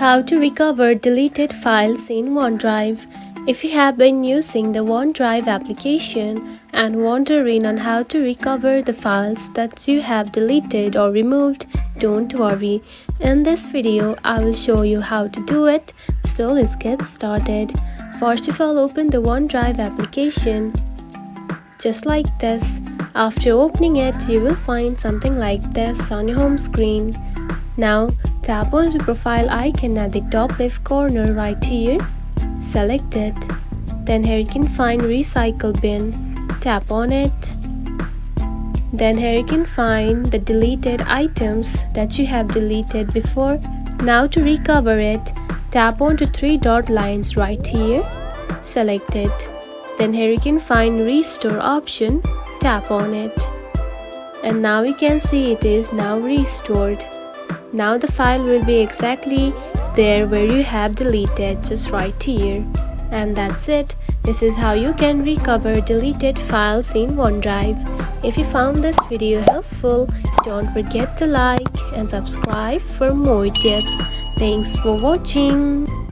How to recover deleted files in OneDrive. If you have been using the OneDrive application and wondering on how to recover the files that you have deleted or removed, don't worry. In this video, I will show you how to do it. So let's get started. First of all, open the OneDrive application. Just like this. After opening it, you will find something like this on your home screen. Now, tap on the profile icon at the top left corner right here. Select it. Then here you can find Recycle bin. Tap on it. Then here you can find the deleted items that you have deleted before. Now to recover it, tap on the three dot lines right here. Select it. Then here you can find Restore option. Tap on it. And now you can see it is now restored. Now the file will be exactly there where you have deleted, just right here. And that's it. This is how you can recover deleted files in OneDrive. If you found this video helpful, don't forget to like and subscribe for more tips. Thanks for watching.